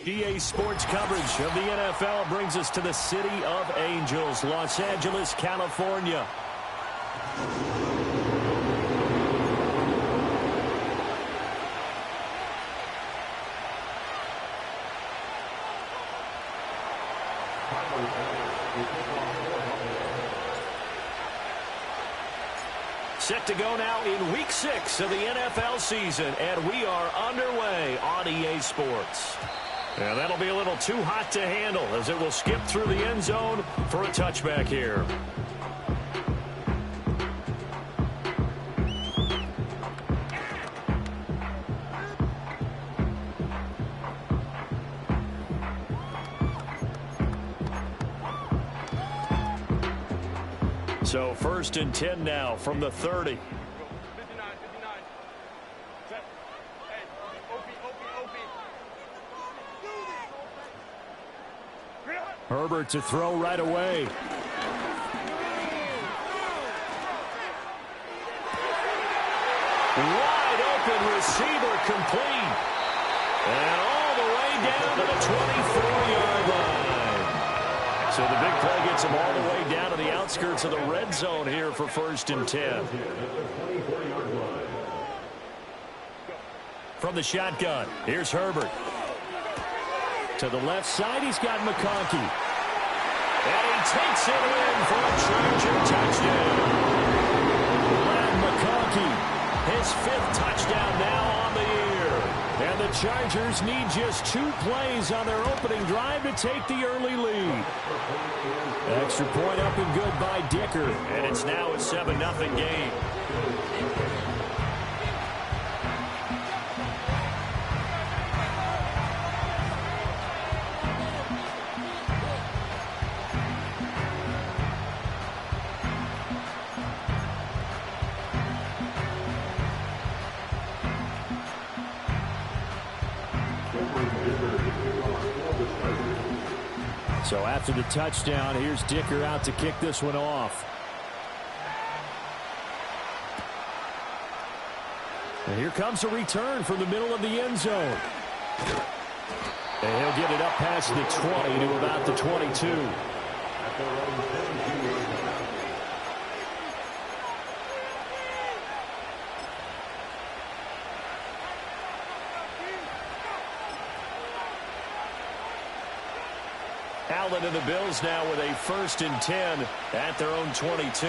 EA Sports coverage of the NFL brings us to the City of Angels, Los Angeles, California. Set to go now in Week 6 of the NFL season, and we are underway on EA Sports. And that'll be a little too hot to handle as it will skip through the end zone for a touchback here. So 1st and 10 now from the 30. Herbert to throw right away. Wide open receiver complete. And all the way down to the 24-yard line. So the big play gets him all the way down to the outskirts of the red zone here for 1st and 10. From the shotgun, here's Herbert. To the left side, he's got McConkey. And he takes it in for a Charger touchdown. Brad McConkey, his 5th touchdown now on the year. And the Chargers need just 2 plays on their opening drive to take the early lead. Extra point up and good by Dicker. And it's now a 7-0 game. So after the touchdown, here's Dicker out to kick this one off. And here comes a return from the middle of the end zone. And he'll get it up past the 20 to about the 22. Allen and the Bills now with a 1st and 10 at their own 22.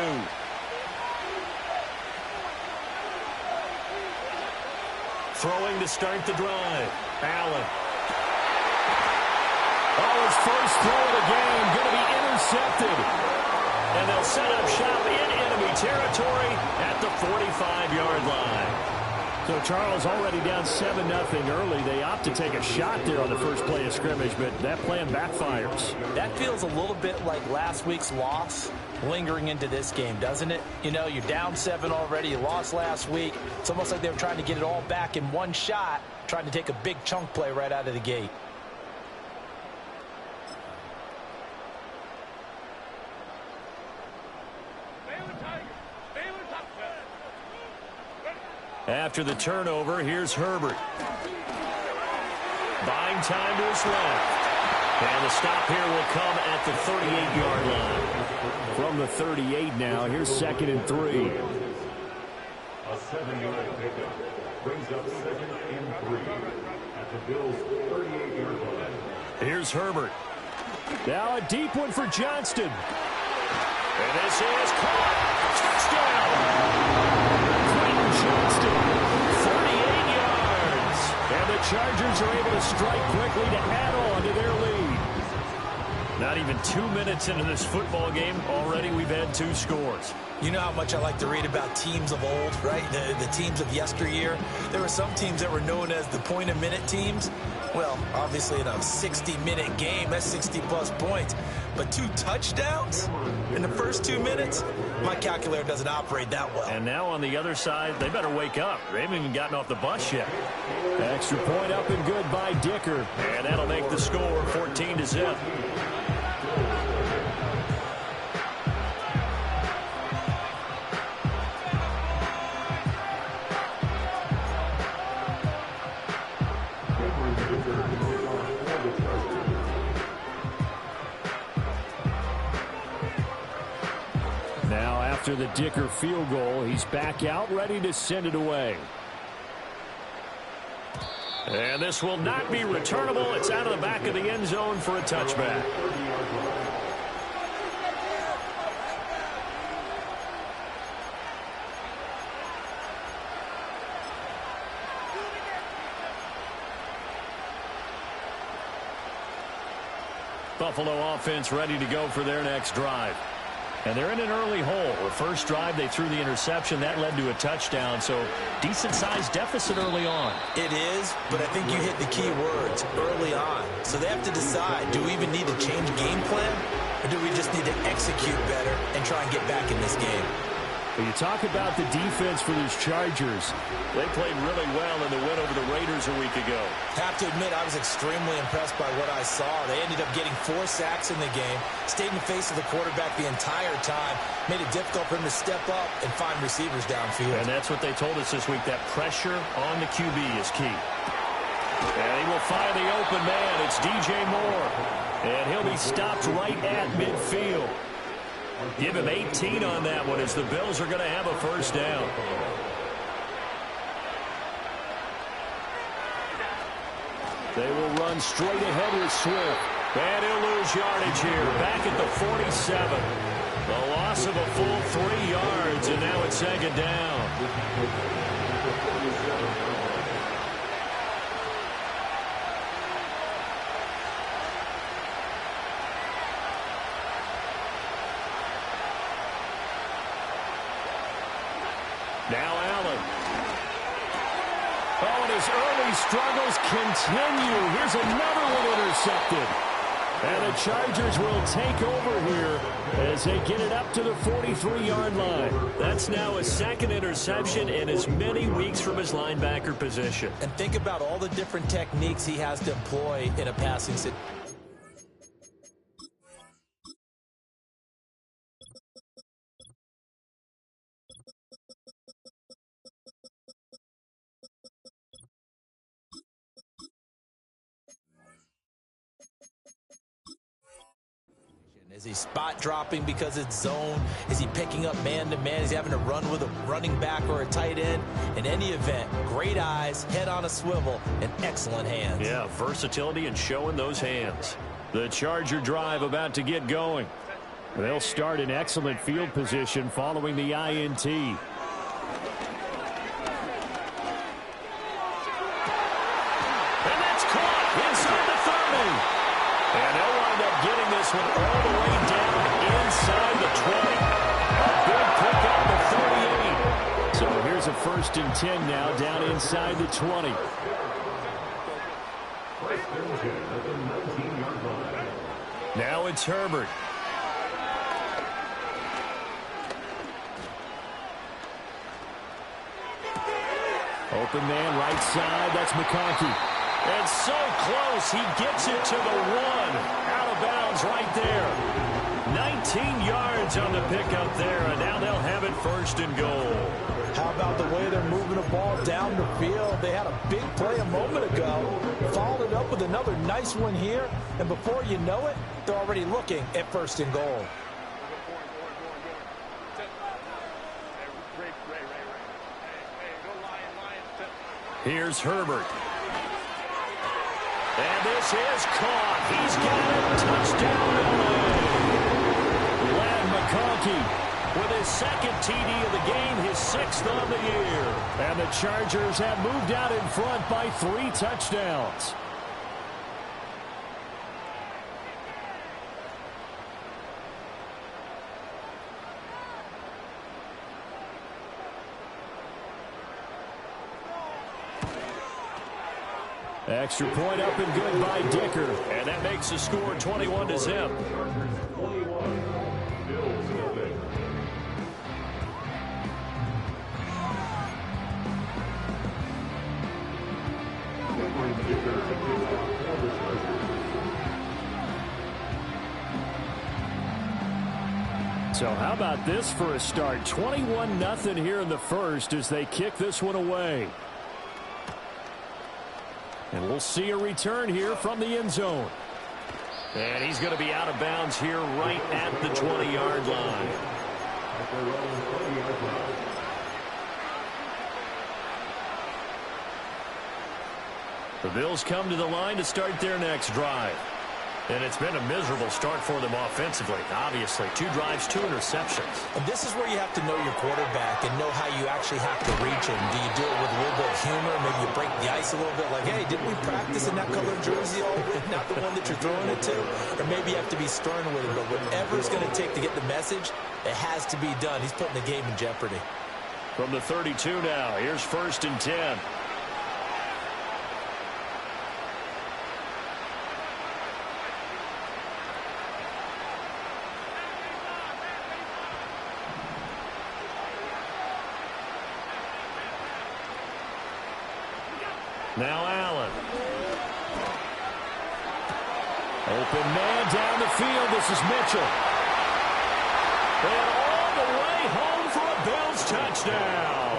Throwing to start the drive. Allen. Oh, his first throw of the game going to be intercepted. And they'll set up shop in enemy territory at the 45-yard line. So Charles already down 7-0 early. They opt to take a shot there on the first play of scrimmage, but that plan backfires. That feels a little bit like last week's loss lingering into this game, doesn't it? You know, you're down 7 already. You lost last week. It's almost like they were trying to get it all back in one shot, trying to take a big chunk play right out of the gate. After the turnover, here's Herbert. Buying time to his left. And the stop here will come at the 38-yard line. From the 38 now, here's 2nd and 3. A 7-yard pickup brings up 2nd and 3 at the Bills' 38-yard line. Here's Herbert. Now a deep one for Johnston. And this is caught. Touchdown! Johnston, 38 yards. And the Chargers are able to strike quickly to add on to their lead. Not even 2 minutes into this football game, already we've had 2 scores. You know how much I like to read about teams of old, right? The teams of yesteryear. There were some teams that were known as the point-a-minute teams. Well, obviously in a 60-minute game, that's 60-plus points. But 2 touchdowns in the first 2 minutes? My calculator doesn't operate that well. And now on the other side, they better wake up. They haven't even gotten off the bus yet. Extra point up and good by Dicker. And that'll make the score 14-0. the Chargers. Now after the Dicker field goal, he's back out ready to send it away. And this will not be returnable. It's out of the back of the end zone for a touchback. Buffalo offense ready to go for their next drive. And they're in an early hole. The first drive, they threw the interception. That led to a touchdown, so decent-sized deficit early on. It is, but I think you hit the key words, early on. So they have to decide, do we even need to change game plan, or do we just need to execute better and try and get back in this game? When you talk about the defense for these Chargers, they played really well in the win over the Raiders a week ago. Have to admit, I was extremely impressed by what I saw. They ended up getting 4 sacks in the game, stayed in the face of the quarterback the entire time, made it difficult for him to step up and find receivers downfield. And that's what they told us this week, that pressure on the QB is key. And he will find the open man. It's DJ Moore. And he'll be stopped right at midfield. Give him 18 on that one as the Bills are going to have a first down. They will run straight ahead with Swift. And he'll lose yardage here. Back at the 47. The loss of a full 3 yards, and now it's second down. Now Allen. Oh, and his early struggles continue. Here's another one intercepted. And the Chargers will take over here as they get it up to the 43-yard line. That's now a second interception in as many weeks from his linebacker position. And think about all the different techniques he has to employ in a passing situation. Is he spot dropping because it's zone? Is he picking up man-to-man? Is he having to run with a running back or a tight end? In any event, great eyes, head on a swivel, and excellent hands. Yeah, versatility and showing those hands. The Charger drive about to get going. They'll start in excellent field position following the INT. And that's caught inside the 30. And they'll wind up getting this one all the way down inside the 20. A big pickup to 38. So here's a 1st and 10 now down inside the 20. Now it's Herbert. Open man right side. That's McConkey. And so close, he gets it to the 1. Out of bounds right there. 19 yards on the pickup there, and now they'll have it 1st and goal. How about the way they're moving the ball down the field? They had a big play a moment ago, followed it up with another nice one here, and before you know it, they're already looking at 1st and goal. Here's Herbert. And this is caught. He's got it. Touchdown, LA. Lad McConkey with his 2nd TD of the game, his 6th on the year. And the Chargers have moved out in front by 3 touchdowns. Extra point up and good by Dicker. And that makes the score 21-0. So how about this for a start? 21-0 here in the first as they kick this one away. And we'll see a return here from the end zone. And he's going to be out of bounds here right at the 20-yard line. The Bills come to the line to start their next drive. And it's been a miserable start for them offensively. Obviously, 2 drives, 2 interceptions. And this is where you have to know your quarterback and know how you actually have to reach him. Do you do it with a little bit of humor? Maybe you break the ice a little bit like, hey, didn't we practice in that colored jersey all week? Not the one that you're throwing it to? Or maybe you have to be stern with him. But whatever it's going to take to get the message, it has to be done. He's putting the game in jeopardy. From the 32 now, here's 1st and 10. Now Allen. Open man down the field. This is Mitchell. And all the way home for a Bills touchdown.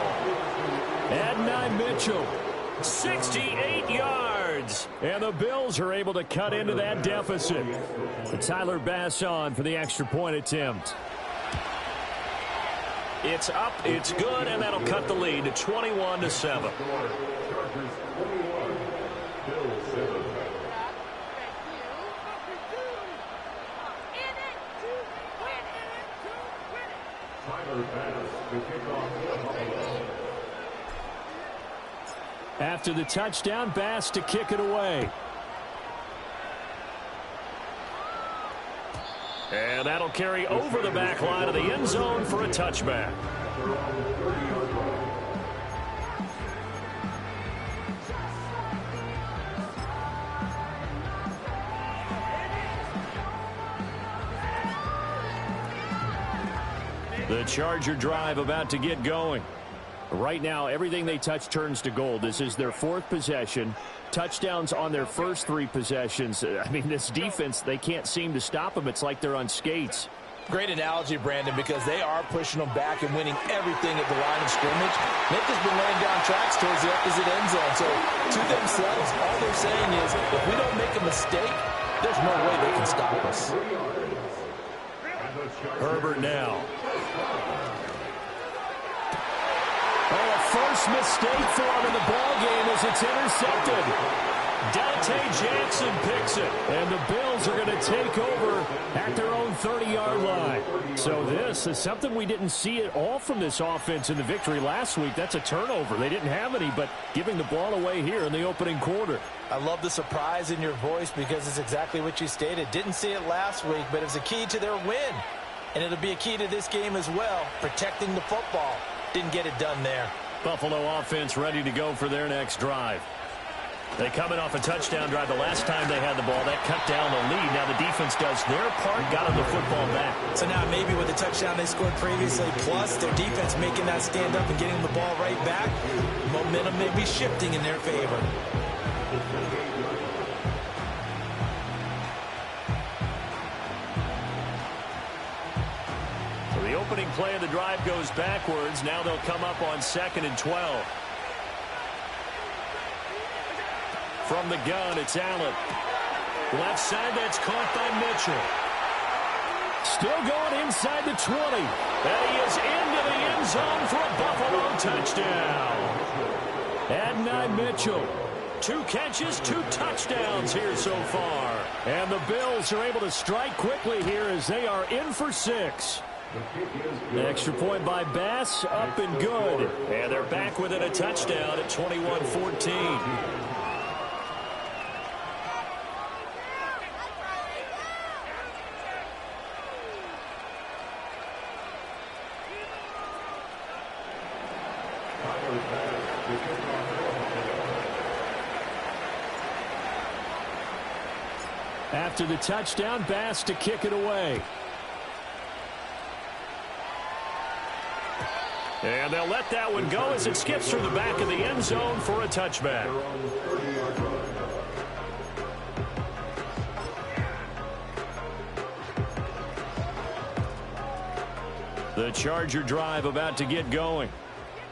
Adonai Mitchell, 68 yards. And the Bills are able to cut into that deficit. Tyler Bass on for the extra point attempt. It's up, it's good, and that'll cut the lead to 21-7. After the touchdown, Bass to kick it away. And that'll carry over the back line of the end zone for a touchback. The Charger drive about to get going. Right now, everything they touch turns to gold. This is their 4th possession. Touchdowns on their first 3 possessions. I mean, this defense, they can't seem to stop them. It's like they're on skates. Great analogy, Brandon, because they are pushing them back and winning everything at the line of scrimmage. They've just been laying down tracks towards the opposite end zone. So, to themselves, all they're saying is, if we don't make a mistake, there's no way they can stop us. Herbert now. Oh, a first mistake for him in the ballgame as it's intercepted. Dante Jackson picks it. And the Bills are going to take over at their own 30-yard line. So this is something we didn't see at all from this offense in the victory last week. That's a turnover. They didn't have any, but giving the ball away here in the opening quarter. I love the surprise in your voice because it's exactly what you stated. Didn't see it last week, but it was a key to their win. And it'll be a key to this game as well, protecting the football. Didn't get it done there. Buffalo offense ready to go for their next drive. They come in off a touchdown drive the last time they had the ball. That cut down the lead. Now the defense does their part, got them the football back. So now maybe with the touchdown they scored previously, plus their defense making that stand up and getting the ball right back, momentum may be shifting in their favor. So the opening play of the drive goes backwards. Now they'll come up on 2nd and 12. From the gun, it's Allen. Left side, that's caught by Mitchell. Still going inside the 20. And he is into the end zone for a Buffalo touchdown. Adonai Mitchell. 2 catches, 2 touchdowns here so far. And the Bills are able to strike quickly here as they are in for 6. The extra point by Bass, up and good. And they're back within a touchdown at 21-14. After the touchdown, Bass to kick it away. And they'll let that one go as it skips through the back of the end zone for a touchback. The Charger drive about to get going.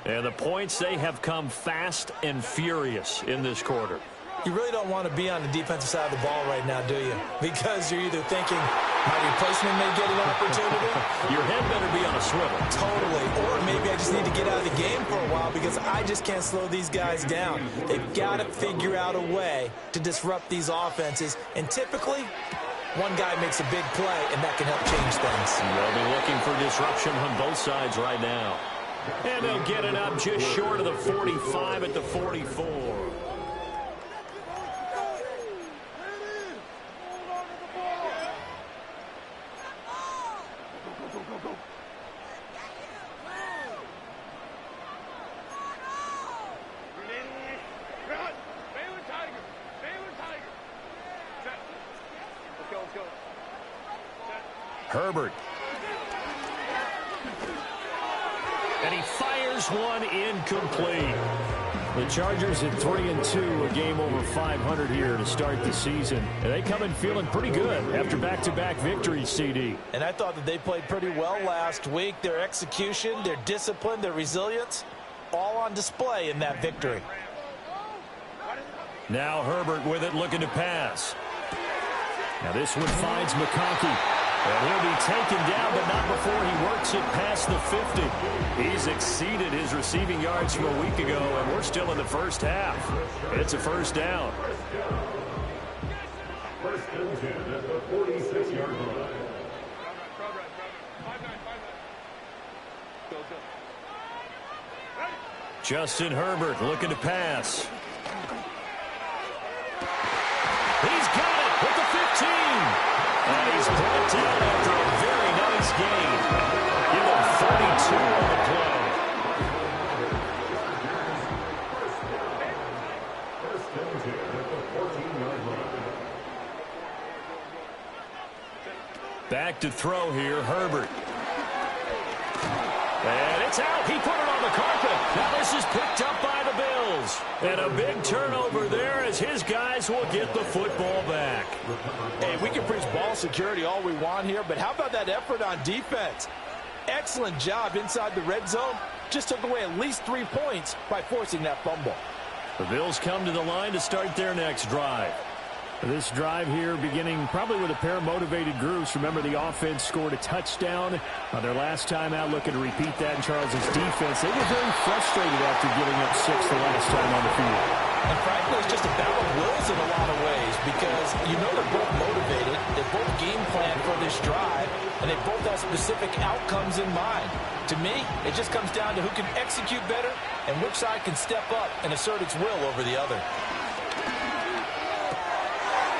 And the points, they have come fast and furious in this quarter. You really don't want to be on the defensive side of the ball right now, do you? Because you're either thinking, my replacement may get an opportunity. Your head better be on a swivel. Totally. Or maybe I just need to get out of the game for a while because I just can't slow these guys down. They've got to figure out a way to disrupt these offenses. And typically, one guy makes a big play, and that can help change things. They'll be looking for disruption on both sides right now. And they'll get it up just short of the 45 at the 44. Herbert. And he fires one incomplete. The Chargers at 3-2, a game over 500 here to start the season. And they come in feeling pretty good after back-to-back victories, CD. And I thought that they played pretty well last week. Their execution, their discipline, their resilience, all on display in that victory. Now Herbert with it, looking to pass. Now this one finds McConkey. And he'll be taken down, but not before he works it past the 50. He's exceeded his receiving yards from a week ago, and we're still in the first half. It's a first down. First and 10 at the 46-yard line. Justin Herbert looking to pass. He's got it at the 15. And he's brought down after a very nice gain. Give him 32 on the play. First and 10 at the 14-yard line. Back to throw here, Herbert. And it's out. He put it on the carpet. Now this is picked up by the Bills. And a big turnover there as his guys will get the football back. Hey, we can preach ball security all we want here, but how about that effort on defense? Excellent job inside the red zone. Just took away at least 3 points by forcing that fumble. The Bills come to the line to start their next drive. This drive here beginning probably with a pair of motivated groups. Remember, the offense scored a touchdown on their last time out, looking to repeat that in Charles' defense. They were very frustrated after giving up 6 the last time on the field. And frankly, it's just a battle of wills in a lot of ways because you know they're both motivated, they both game plan for this drive, and they both have specific outcomes in mind. To me, it just comes down to who can execute better and which side can step up and assert its will over the other.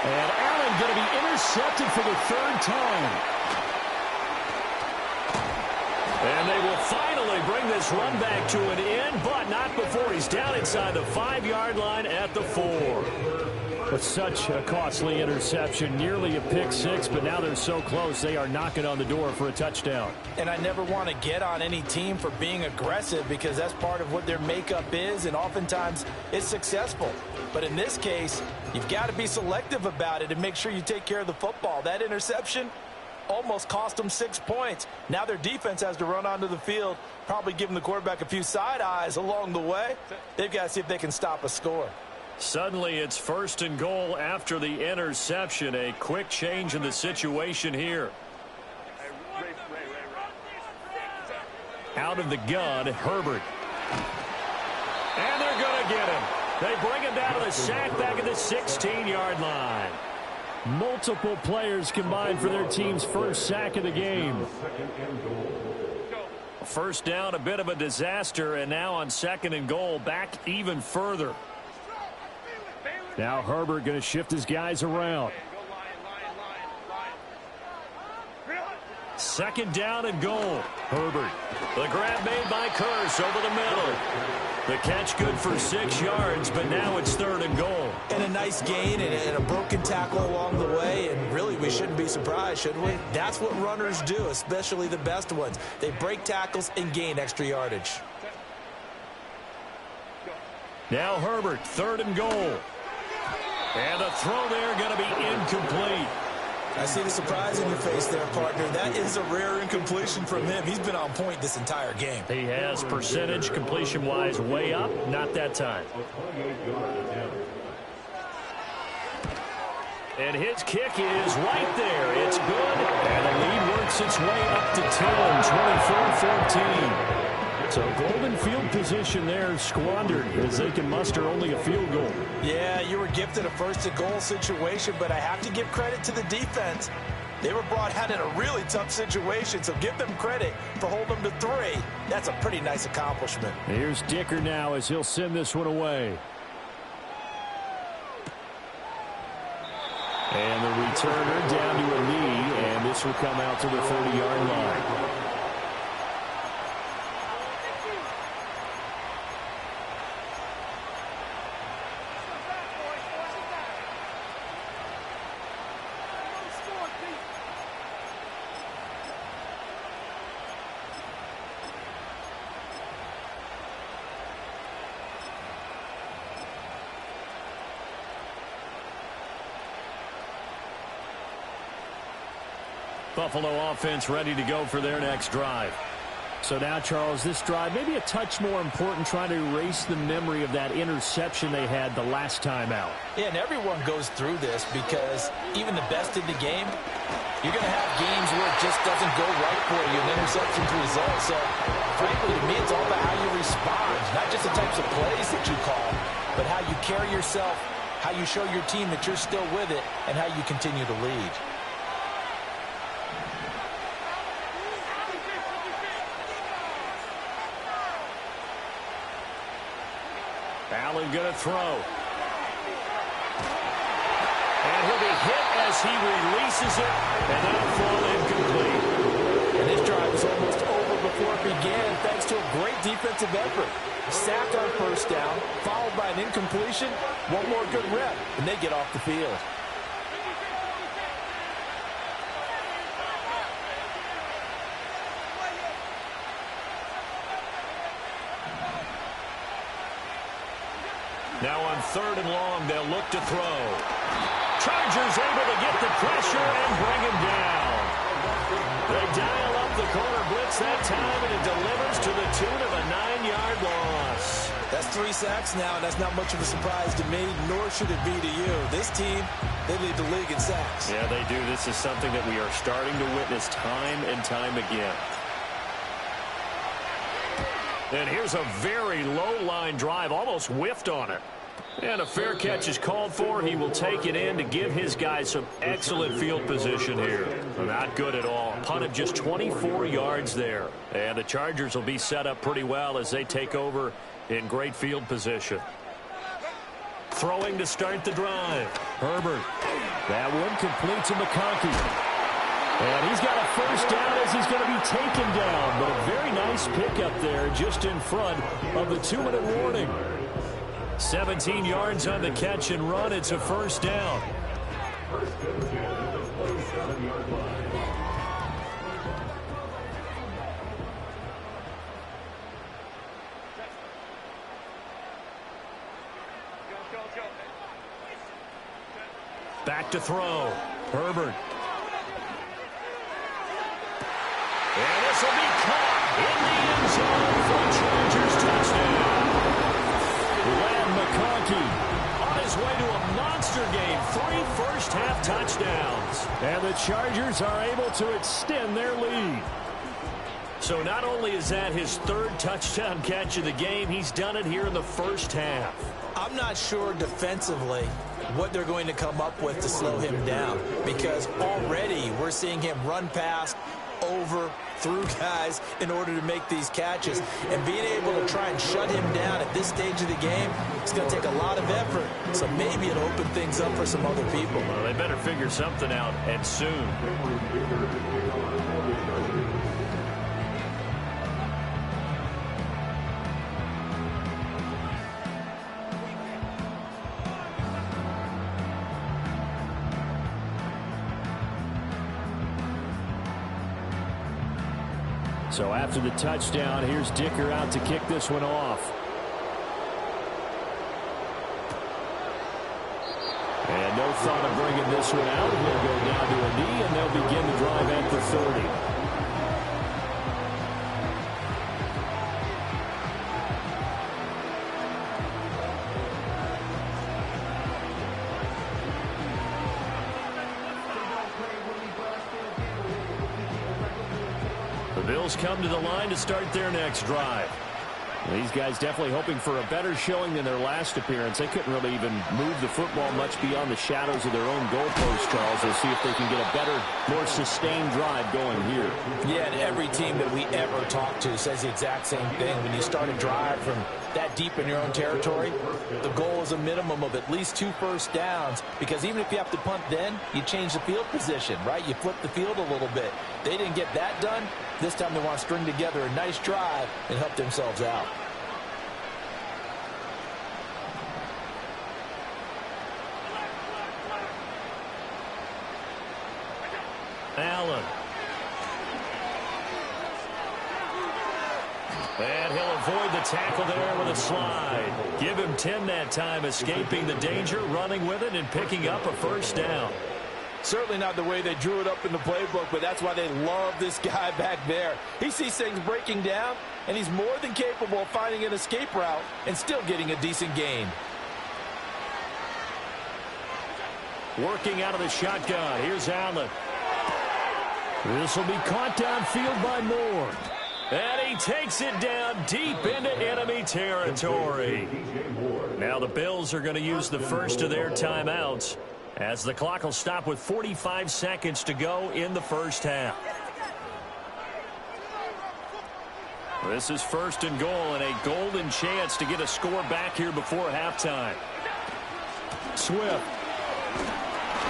And Allen going to be intercepted for the 3rd time. And they will finally bring this run back to an end, but not before he's down inside the 5-yard line at the 4. With such a costly interception, nearly a pick 6, but now they're so close they are knocking on the door for a touchdown. And I never want to get on any team for being aggressive because that's part of what their makeup is, and oftentimes it's successful. But in this case, you've got to be selective about it and make sure you take care of the football. That interception almost cost them 6 points. Now their defense has to run onto the field, probably giving the quarterback a few side eyes along the way. They've got to see if they can stop a score. Suddenly it's 1st and goal after the interception. A quick change in the situation here. Out of the gun, Herbert. And they're going to get him. They bring him down to the sack back at the 16-yard line. Multiple players combined for their team's first sack of the game. First down, a bit of a disaster, and now on 2nd and goal, back even further. Now Herbert going to shift his guys around. 2nd down and goal. Herbert. The grab made by Curse over the middle. The catch good for 6 yards, but now it's 3rd and goal. And a nice gain and a broken tackle along the way, and really we shouldn't be surprised, should we? That's what runners do, especially the best ones. They break tackles and gain extra yardage. Now Herbert, 3rd and goal. And the throw there going to be incomplete. I see the surprise in your face there, partner. That is a rare incompletion from him. He's been on point this entire game. He has percentage completion-wise way up. Not that time. And his kick is right there. It's good. And the lead works its way up to 10, 24-14. So golden field position there squandered as they can muster only a field goal. Yeah, you were gifted a first-and-goal situation, but I have to give credit to the defense. They were brought out in a really tough situation, so give them credit for holding them to 3. That's a pretty nice accomplishment. Here's Dicker now as he'll send this one away. And the returner down to a knee, and this will come out to the 30-yard line. Buffalo offense ready to go for their next drive. So now, Charles, this drive maybe a touch more important, trying to erase the memory of that interception they had the last time out. Yeah, and everyone goes through this because even the best in the game, you're going to have games where it just doesn't go right for you, and interceptions result. So, frankly, to me, it's all about how you respond, not just the types of plays that you call, but how you carry yourself, how you show your team that you're still with it, and how you continue to lead. Allen going to throw. And he'll be hit as he releases it, and that'll fall incomplete. And this drive was almost over before it began thanks to a great defensive effort. Sacked on first down, followed by an incompletion, one more good rep, and they get off the field. Now on 3rd and long, they'll look to throw. Chargers able to get the pressure and bring him down. They dial up the corner blitz that time, and it delivers to the tune of a 9-yard loss. That's 3 sacks now, and that's not much of a surprise to me, nor should it be to you. This team, they lead the league in sacks. Yeah, they do. This is something that we are starting to witness time and time again. And here's a very low-line drive, almost whiffed on it. And a fair catch is called for. He will take it in to give his guys some excellent field position here. Not good at all. Punt of just 24 yards there. And the Chargers will be set up pretty well as they take over in great field position. Throwing to start the drive. Herbert. That one complete to McConkey. And he's got a first down as he's going to be taken down. But a very nice pickup there just in front of the 2-minute warning. 17 yards on the catch and run. It's a first down. Back to throw. Herbert. And this will be caught in the end zone for a Chargers touchdown. Len McConkey on his way to a monster game. 3 first-half touchdowns. And the Chargers are able to extend their lead. So not only is that his 3rd touchdown catch of the game, he's done it here in the first half. I'm not sure defensively what they're going to come up with to slow him down, because already we're seeing him run past, over, through guys in order to make these catches. And being able to try and shut him down at this stage of the game, it's going to take a lot of effort. So maybe it'll open things up for some other people. Well, they better figure something out, and soon. So after the touchdown, here's Dicker out to kick this one off. And no thought of bringing this one out. He'll go down to a knee, and they'll begin the drive at the 30. The Bills come to the line to start their next drive. These guys definitely hoping for a better showing than their last appearance. They couldn't really even move the football much beyond the shadows of their own goalpost, Charles. They'll see if they can get a better, more sustained drive going here. Yeah, and every team that we ever talk to says the exact same thing. When you start a drive from that deep in your own territory, the goal is a minimum of at least 2 first downs, because even if you have to punt then, you change the field position, right? You flip the field a little bit. They didn't get that done. This time they want to string together a nice drive and help themselves out. Allen. And he'll avoid the tackle there with a slide. Give him 10 that time, escaping the danger, running with it, and picking up a first down. Certainly not the way they drew it up in the playbook, but that's why they love this guy back there. He sees things breaking down, and he's more than capable of finding an escape route and still getting a decent gain. Working out of the shotgun. Here's Allen. This will be caught downfield by Moore. And he takes it down deep into enemy territory. Now the Bills are going to use the first of their timeouts, as the clock will stop with 45 seconds to go in the first half. This is first and goal, and a golden chance to get a score back here before halftime. Swift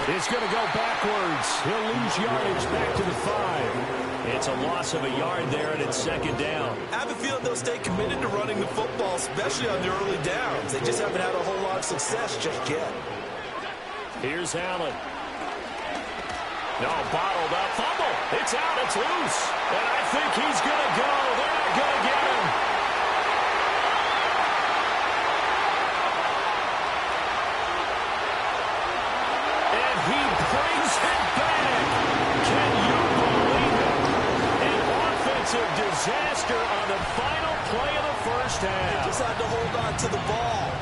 is going to go backwards. He'll lose yardage back to the 5. It's a loss of a yard there, and it's second down. I have a feeling they'll stay committed to running the football, especially on the early downs. They just haven't had a whole lot of success just yet. Here's Allen. No, bottled up. Fumble. It's out. It's loose. And I think he's going to go. They're not going to get him. And he brings it back. Can you believe it? An offensive disaster on the final play of the first half. They just had to hold on to the ball.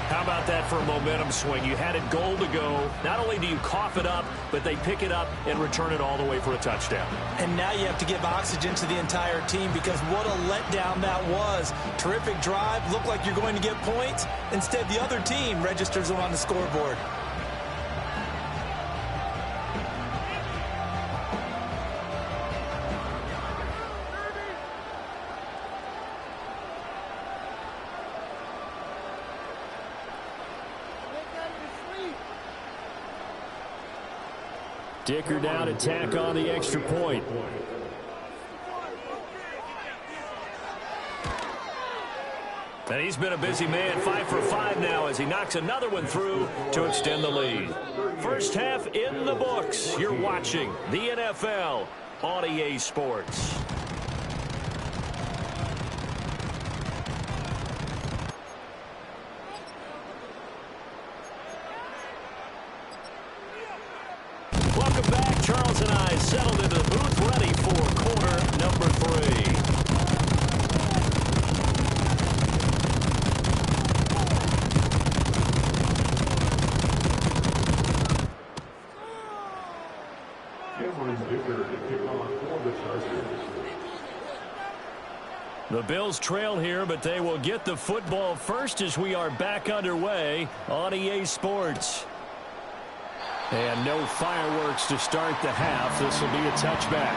How about that for a momentum swing? You had it goal to go. Not only do you cough it up, but they pick it up and return it all the way for a touchdown. And now you have to give oxygen to the entire team, because what a letdown that was. Terrific drive. Looked like you're going to get points. Instead, the other team registers them on the scoreboard. Dicker down to tack on the extra point. And he's been a busy man, 5 for 5 now as he knocks another one through to extend the lead. First half in the books. You're watching the NFL on EA Sports. Welcome back. Charles and I settled into the booth, ready for quarter number 3. The Bills trail here, but they will get the football first as we are back underway on EA Sports. And no fireworks to start the half. This will be a touchback.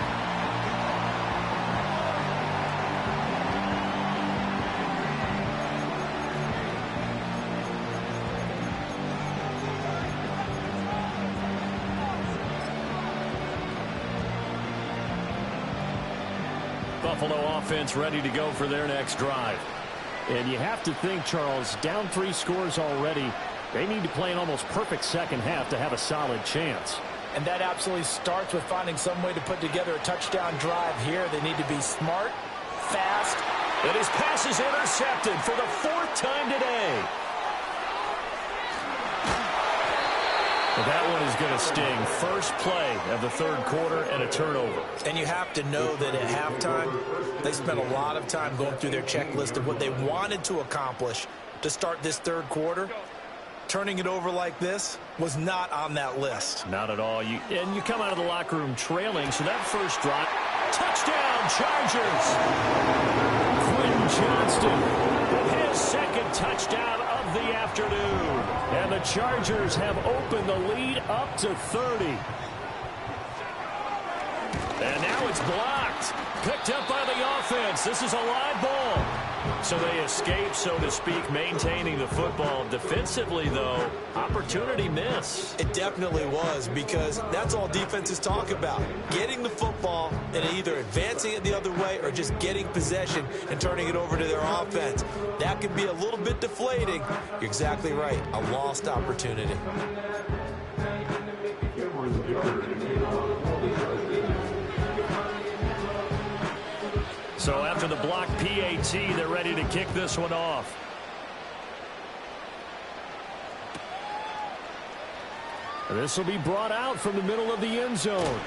Buffalo offense ready to go for their next drive. And you have to think, Charles, down 3 scores already. They need to play an almost perfect second half to have a solid chance. And that absolutely starts with finding some way to put together a touchdown drive here. They need to be smart, fast. And his pass is intercepted for the 4th time today. But that one is going to sting. First play of the 3rd quarter and a turnover. And you have to know that at halftime, they spent a lot of time going through their checklist of what they wanted to accomplish to start this 3rd quarter. Turning it over like this was not on that list. Not at all. You come out of the locker room trailing, so that first drive. Touchdown, Chargers! Quentin Johnston with his second touchdown of the afternoon. And the Chargers have opened the lead up to 30. And now it's blocked. Picked up by the offense. This is a live ball. So they escape, so to speak, maintaining the football. Defensively, though, opportunity miss. It definitely was, because that's all defenses talk about. Getting the football and either advancing it the other way or just getting possession and turning it over to their offense. That could be a little bit deflating. You're exactly right. A lost opportunity. So after the block PAT, they're ready to kick this one off. This will be brought out from the middle of the end zone.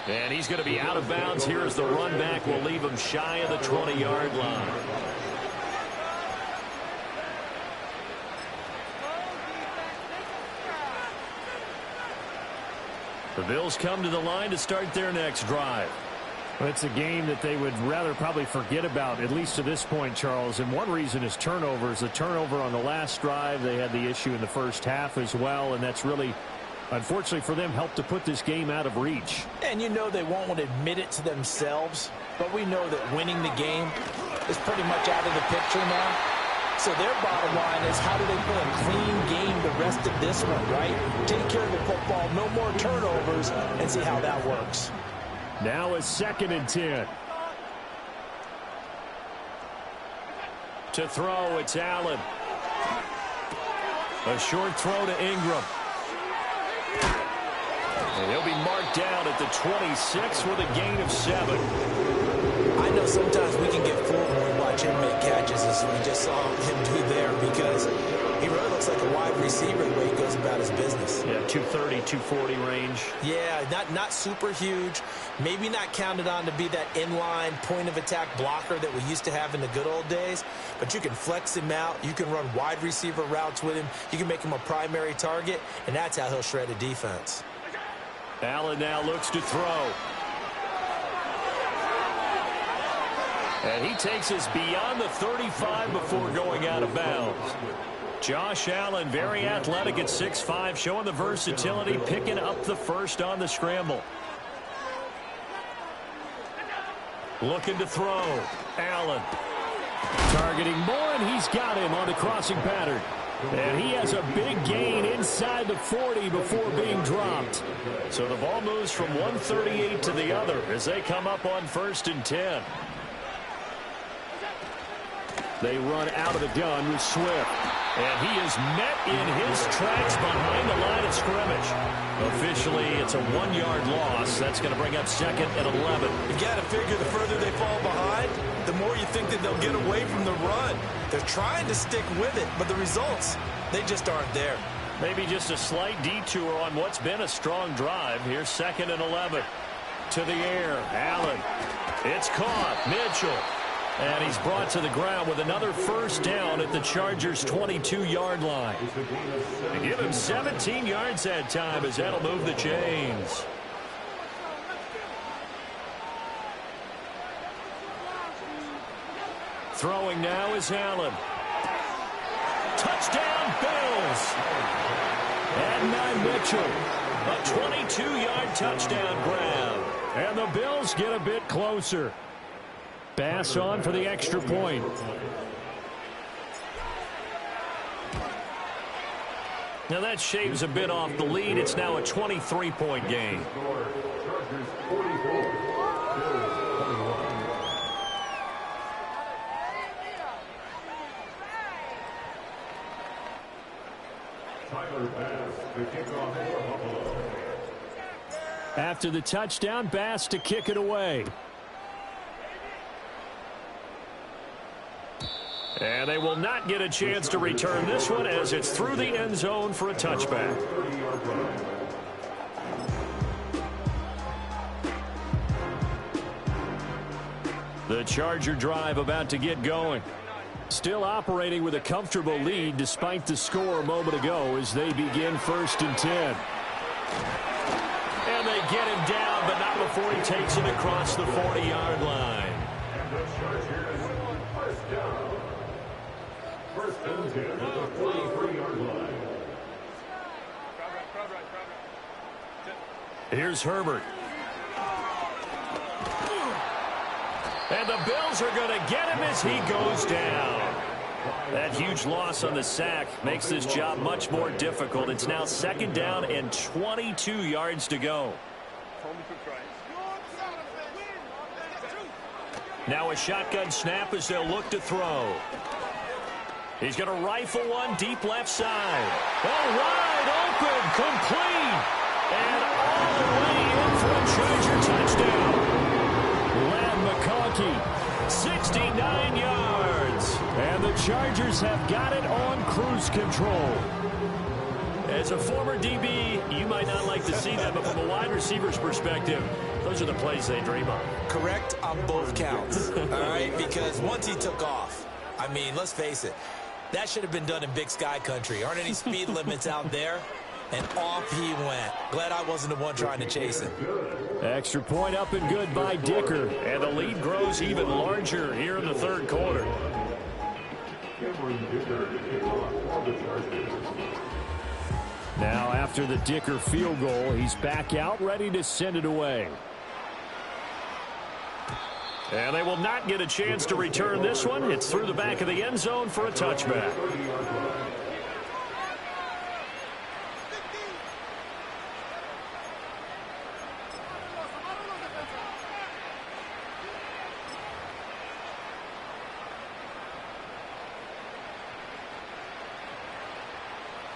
And he's going to be out of bounds here as the run back will leave him shy of the 20-yard line. The Bills come to the line to start their next drive. Well, it's a game that they would rather probably forget about, at least to this point, Charles. And one reason is turnovers. The turnover on the last drive, they had the issue in the first half as well, and that's really, unfortunately for them, helped to put this game out of reach. And you know they won't want to admit it to themselves, but we know that winning the game is pretty much out of the picture now. So their bottom line is, how do they play a clean game the rest of this one, right? Take care of the football, no more turnovers, and see how that works. Now it's 2nd and 10. To throw, it's Allen. A short throw to Ingram. And he'll be marked down at the 26 with a gain of 7. I know sometimes we can get fooled when we watch him make catches, as we just saw him do there, because he really looks like a wide receiver the way he goes about his business. Yeah, 230, 240 range. Yeah, not super huge. Maybe not counted on to be that inline point-of-attack blocker that we used to have in the good old days. But you can flex him out. You can run wide receiver routes with him. You can make him a primary target, and that's how he'll shred a defense. Allen now looks to throw. And he takes us beyond the 35 before going out of bounds. Josh Allen, very athletic at 6'5", showing the versatility, picking up the first on the scramble. Looking to throw. Allen. Targeting more, and he's got him on the crossing pattern. And he has a big gain inside the 40 before being dropped. So the ball moves from 138 to the other as they come up on 1st and 10. They run out of the gun with Swift. And he is met in his tracks behind the line of scrimmage. Officially, it's a 1-yard loss. That's going to bring up 2nd and 11. You got to figure the further they fall behind, the more you think that they'll get away from the run. They're trying to stick with it, but the results, they just aren't there. Maybe just a slight detour on what's been a strong drive. Here's 2nd and 11. To the air, Allen. It's caught. Mitchell. And he's brought to the ground with another first down at the Chargers' 22-yard line. They give him 17 yards that time as that'll move the chains. Throwing now is Allen. Touchdown, Bills. And Mitchell. A 22-yard touchdown grab. And the Bills get a bit closer. Pass on for the extra point. Now that shaves a bit off the lead. It's now a 23-point game. After the touchdown, Bass to kick it away. And they will not get a chance to return this one as it's through the end zone for a touchback. The Charger drive about to get going. Still operating with a comfortable lead despite the score a moment ago as they begin 1st and 10. And they get him down, but not before he takes it across the 40-yard line. First and 10 at the 43-yard line. Here's Herbert. And the Bills are going to get him as he goes down. That huge loss on the sack makes this job much more difficult. It's now 2nd down and 22 yards to go. Now a shotgun snap as they'll look to throw. He's going to rifle one deep left side. Oh, wide open, complete. And all the way in for a Charger touchdown. McConkey, 69 yards. And the Chargers have got it on cruise control. As a former DB, you might not like to see that, but from a wide receiver's perspective, those are the plays they dream of. Correct on both counts, all right? Because once he took off, I mean, let's face it, that should have been done in Big Sky country. Aren't any speed limits out there? And off he went. Glad I wasn't the one trying to chase him. Extra point up and good by Dicker. And the lead grows even larger here in the 3rd quarter. Now after the Dicker field goal, he's back out ready to send it away. And they will not get a chance to return this one. It's through the back of the end zone for a touchback.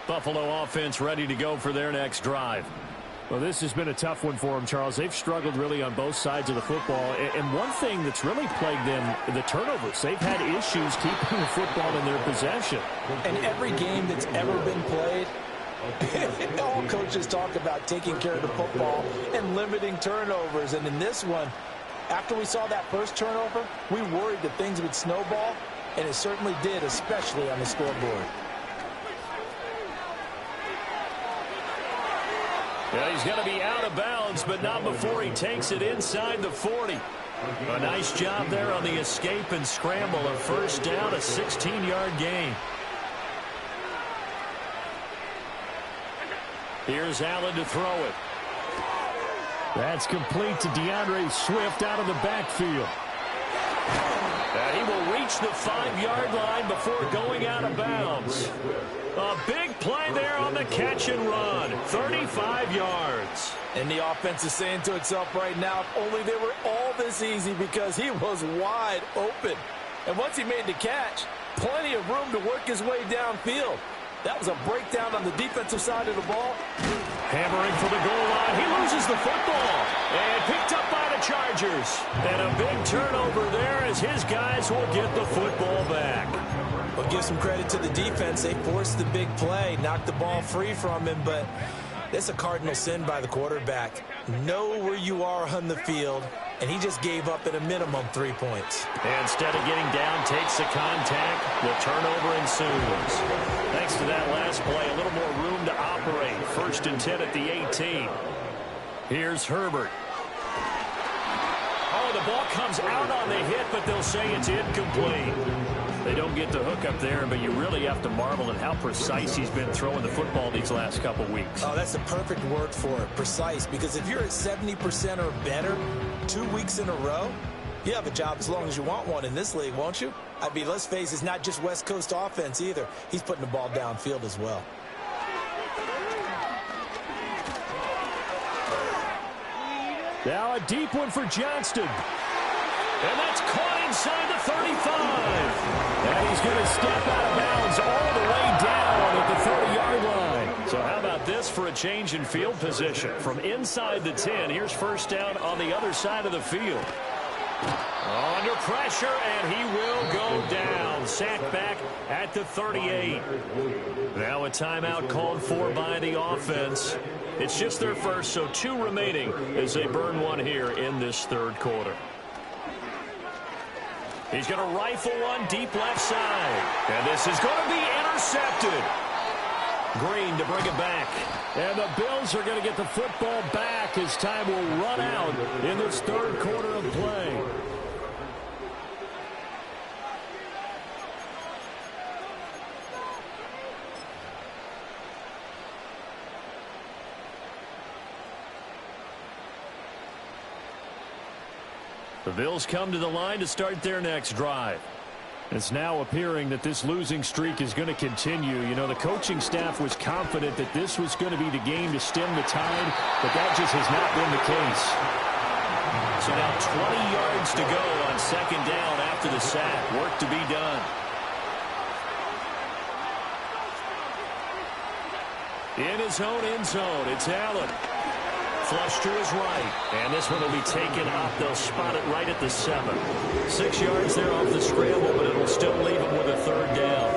Buffalo offense ready to go for their next drive. Well, this has been a tough one for them, Charles. They've struggled really on both sides of the football. And one thing that's really plagued them, the turnovers. They've had issues keeping the football in their possession. And every game that's ever been played, all coaches talk about taking care of the football and limiting turnovers. And in this one, after we saw that first turnover, we worried that things would snowball, and it certainly did, especially on the scoreboard. Yeah, he's going to be out of bounds, but not before he takes it inside the 40. A nice job there on the escape and scramble. A 1st down, a 16-yard gain. Here's Allen to throw it. That's complete to DeAndre Swift out of the backfield. And he will reach the 5-yard line before going out of bounds. A big play there on the catch and run. 35 yards. And the offense is saying to itself right now, if only they were all this easy, because he was wide open. And once he made the catch, plenty of room to work his way downfield. That was a breakdown on the defensive side of the ball. Hammering for the goal line. He loses the football. And picked up by the Chargers. And a big turnover there as his guys will get the football back. Well, give some credit to the defense. They forced the big play, knocked the ball free from him, but that's a cardinal sin by the quarterback. Know where you are on the field, and he just gave up at a minimum 3 points. And instead of getting down, takes the contact. The turnover ensues. Thanks to that last play, a little more room to operate. 1st and 10 at the 18. Here's Herbert. Oh, the ball comes out on the hit, but they'll say it's incomplete. They don't get the hook up there, but you really have to marvel at how precise he's been throwing the football these last couple weeks. Oh, that's the perfect word for it, precise, because if you're at 70% or better 2 weeks in a row, you have a job as long as you want one in this league, won't you? I mean, let's face it, it's not just West Coast offense either. He's putting the ball downfield as well. Now a deep one for Johnston. And that's caught inside the 35. And he's going to step out of bounds all the way down at the 30-yard line. So how about this for a change in field position? From inside the 10, here's 1st down on the other side of the field. Under pressure, and he will go down. Sacked back at the 38. Now a timeout called for by the offense. It's just their first, so 2 remaining as they burn one here in this 3rd quarter. He's going to rifle one deep left side. And this is going to be intercepted. Green to bring it back. And the Bills are going to get the football back as time will run out in this third quarter of play. The Bills come to the line to start their next drive. It's now appearing that this losing streak is going to continue. You know, the coaching staff was confident that this was going to be the game to stem the tide, but that just has not been the case. So now 20 yards to go on second down after the sack. Work to be done. In his own end zone, it's Allen. Flush to his right. And this one will be taken up. They'll spot it right at the 7. 6 yards there off the scramble, but it'll still leave him with a third down.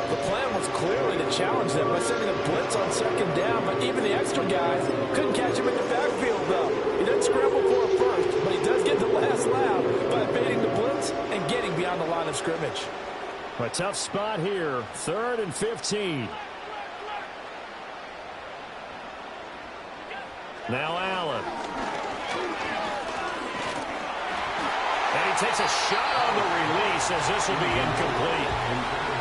The plan was clearly to challenge them by sending a blitz on second down, but even the extra guys couldn't catch him in the backfield, though. He doesn't scramble for a first, but he does get the last laugh by evading the blitz and getting beyond the line of scrimmage. A tough spot here. 3rd and 15. Now Allen. And he takes a shot on the release as this will be incomplete.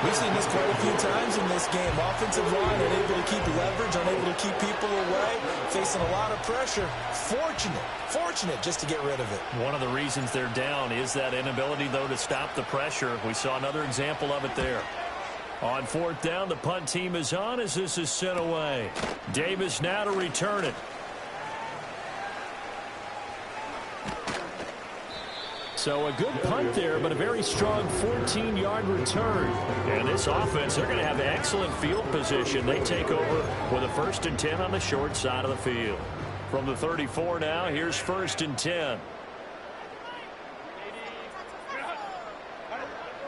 We've seen this quite a few times in this game. Offensive line unable to keep leverage, unable to keep people away, facing a lot of pressure. Fortunate just to get rid of it. One of the reasons they're down is that inability, though, to stop the pressure. We saw another example of it there. On 4th down, the punt team is on as this is sent away. Davis now to return it. So a good punt there, but a very strong 14-yard return. And this offense, they're going to have excellent field position. They take over with a 1st and 10 on the short side of the field. From the 34 now, here's 1st and 10.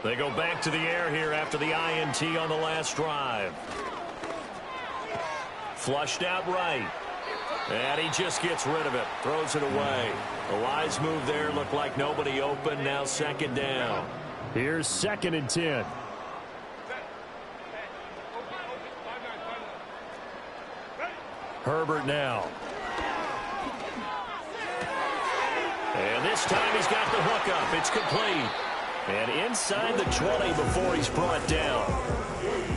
They go back to the air here after the INT on the last drive. Flushed out right. And he just gets rid of it. Throws it away. The wise move there. Looked like nobody open. Now 2nd down. Here's 2nd and 10. Herbert now. And this time he's got the hook up. It's complete. And inside the 20 before he's brought down.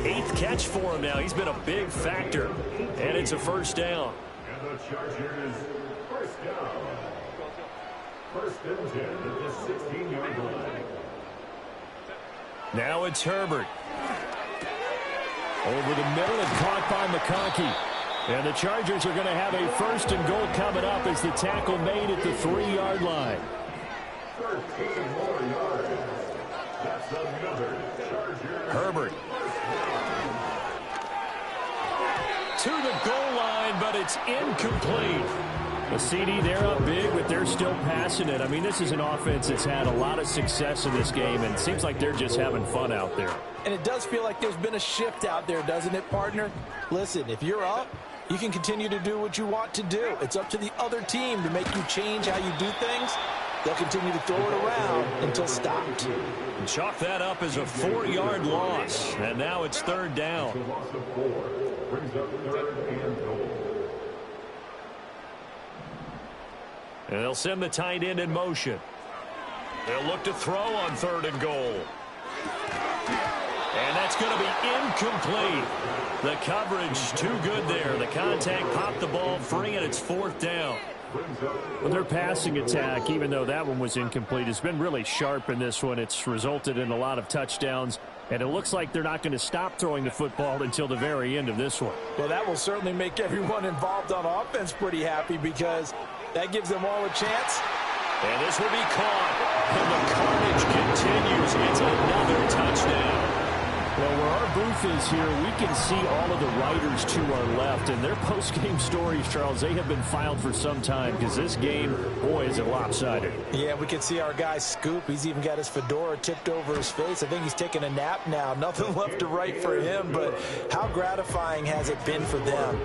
8th catch for him now. He's been a big factor. And it's a 1st down. And the Chargers, 1st down. 1st and 10 at the 16-yard line. Now it's Herbert. Over the middle and caught by McConkey. And the Chargers are going to have a 1st and goal coming up as the tackle made at the 3-yard line. 13 more yards. That's another Chargers. Herbert. To the goal line, but it's incomplete. A CD, they're up big, but they're still passing it. I mean, this is an offense that's had a lot of success in this game, and it seems like they're just having fun out there. And it does feel like there's been a shift out there, doesn't it, partner? Listen, if you're up, you can continue to do what you want to do. It's up to the other team to make you change how you do things. They'll continue to throw it around until stopped. And chalk that up as a 4-yard loss. And now it's 3rd down. The loss of 4 brings up 3rd and goal. And they'll send the tight end in motion. They'll look to throw on 3rd and goal. And that's going to be incomplete. The coverage too good there. The contact popped the ball free, and it's 4th down. Well, their passing attack, even though that one was incomplete, has been really sharp in this one. It's resulted in a lot of touchdowns, and it looks like they're not going to stop throwing the football until the very end of this one. Well, that will certainly make everyone involved on offense pretty happy because that gives them all a chance. And this will be caught. And the carnage continues. It's another touchdown. Well, where our booth is here, we can see all of the writers to our left, and their post-game stories, Charles, they have been filed for some time because this game, boy, is it lopsided. Yeah, we can see our guy Scoop. He's even got his fedora tipped over his face. I think he's taking a nap now. Nothing left to write for him, but how gratifying has it been for them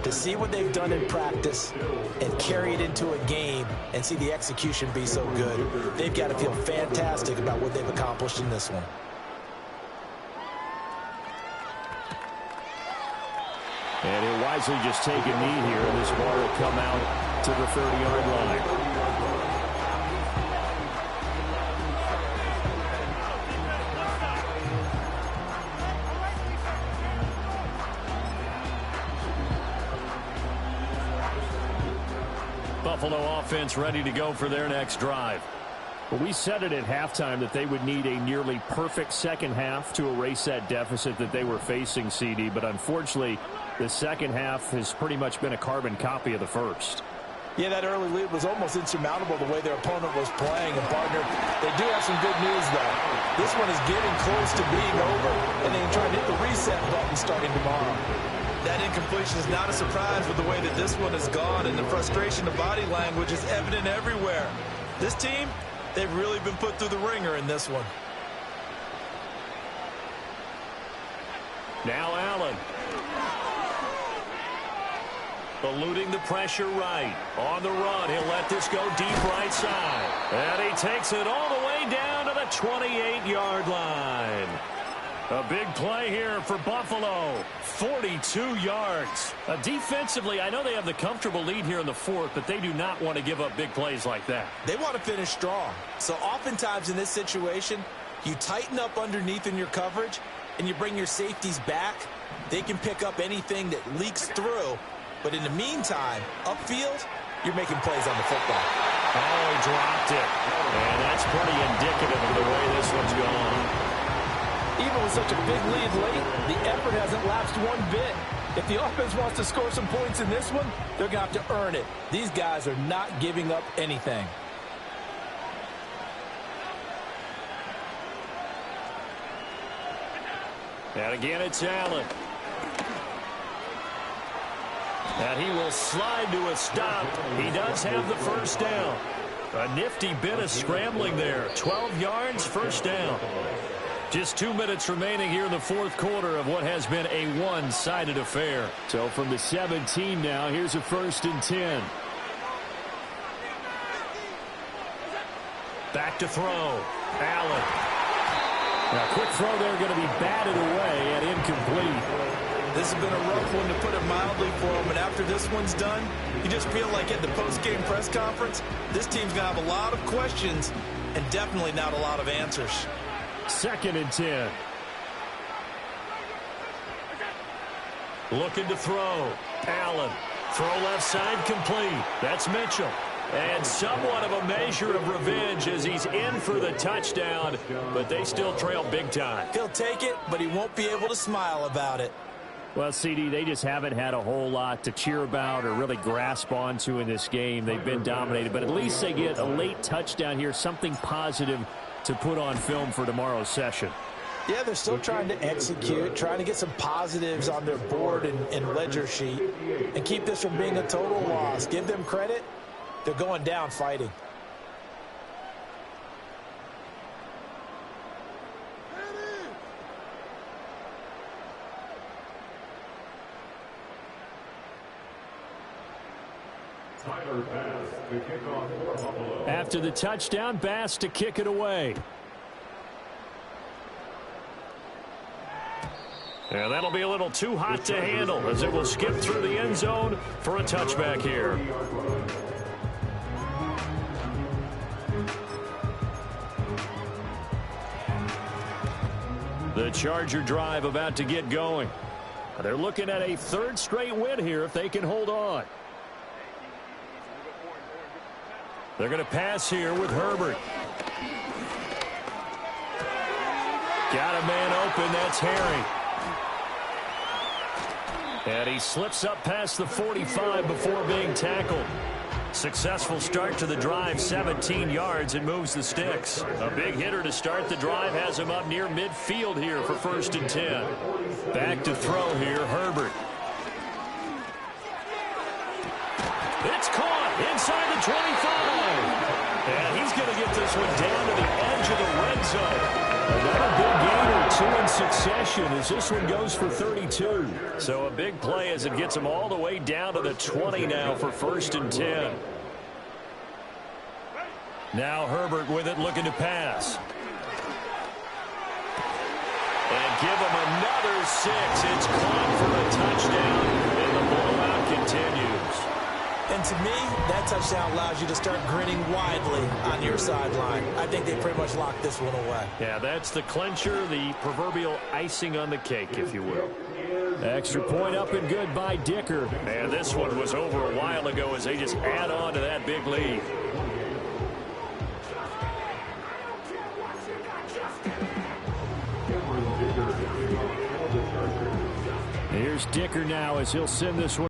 to see what they've done in practice and carry it into a game and see the execution be so good. They've got to feel fantastic about what they've accomplished in this one. And he'll wisely just take a knee here, and this ball will come out to the 30-yard line. Buffalo offense ready to go for their next drive. Well, we said it at halftime that they would need a nearly perfect second half to erase that deficit that they were facing, CD, but unfortunately, the second half has pretty much been a carbon copy of the first. Yeah, that early lead was almost insurmountable the way their opponent was playing. And, partner, they do have some good news, though. This one is getting close to being over, and they can try to hit the reset button starting tomorrow. That incompletion is not a surprise with the way that this one has gone, and the frustration of body language is evident everywhere. This team, they've really been put through the ringer in this one. Now Allen. Eluding the pressure right. On the run, he'll let this go deep right side. And he takes it all the way down to the 28-yard line. A big play here for Buffalo. 42 yards. Defensively, I know they have the comfortable lead here in the fourth, but they do not want to give up big plays like that. They want to finish strong. So oftentimes in this situation, you tighten up underneath in your coverage, and you bring your safeties back. They can pick up anything that leaks through. But in the meantime, upfield, you're making plays on the football. Oh, he dropped it. And that's pretty indicative of the way this one's gone. Even with such a big lead late, the effort hasn't lapsed one bit. If the offense wants to score some points in this one, they're going to have to earn it. These guys are not giving up anything. And again, it's Allen. And he will slide to a stop. He does have the first down. A nifty bit of scrambling there. 12 yards, first down. Just 2 minutes remaining here in the fourth quarter of what has been a one-sided affair. So from the 17 now, here's a 1st and 10. Back to throw. Allen. Now, quick throw there, going to be batted away and incomplete. This has been a rough one, to put it mildly, for him. And after this one's done, you just feel like at the post-game press conference, this team's going to have a lot of questions and definitely not a lot of answers. 2nd and 10. Looking to throw. Allen. Throw left side complete. That's Mitchell. And somewhat of a measure of revenge as he's in for the touchdown, but they still trail big time. He'll take it, but he won't be able to smile about it. Well, CD, they just haven't had a whole lot to cheer about or really grasp onto in this game. They've been dominated, but at least they get a late touchdown here, something positive to put on film for tomorrow's session. Yeah, they're still trying to execute, trying to get some positives on their board and ledger sheet and keep this from being a total loss. Give them credit. They're going down fighting. After the touchdown, Bass to kick it away. And that'll be a little too hot to handle as it will skip through the end zone for a touchback here. The Charger drive about to get going. They're looking at a 3rd straight win here if they can hold on. They're going to pass here with Herbert. Got a man open. That's Harry. And he slips up past the 45 before being tackled. Successful start to the drive, 17 yards, and moves the sticks. A big hitter to start the drive has him up near midfield here for 1st and 10. Back to throw here, Herbert. It's caught inside the 25. And he's going to get this one down to the edge of the red zone. Another big gain or 2 in succession as this one goes for 32. So a big play as it gets him all the way down to the 20 now for 1st and 10. Now Herbert with it, looking to pass. And give him another 6. It's caught for a touchdown, and the blowout continues. And to me, that touchdown allows you to start grinning widely on your sideline. I think they pretty much locked this one away. Yeah, that's the clincher, the proverbial icing on the cake, if you will. Extra point up and good by Dicker. And this one was over a while ago as they just add on to that big lead. Here's Dicker now as he'll send this one.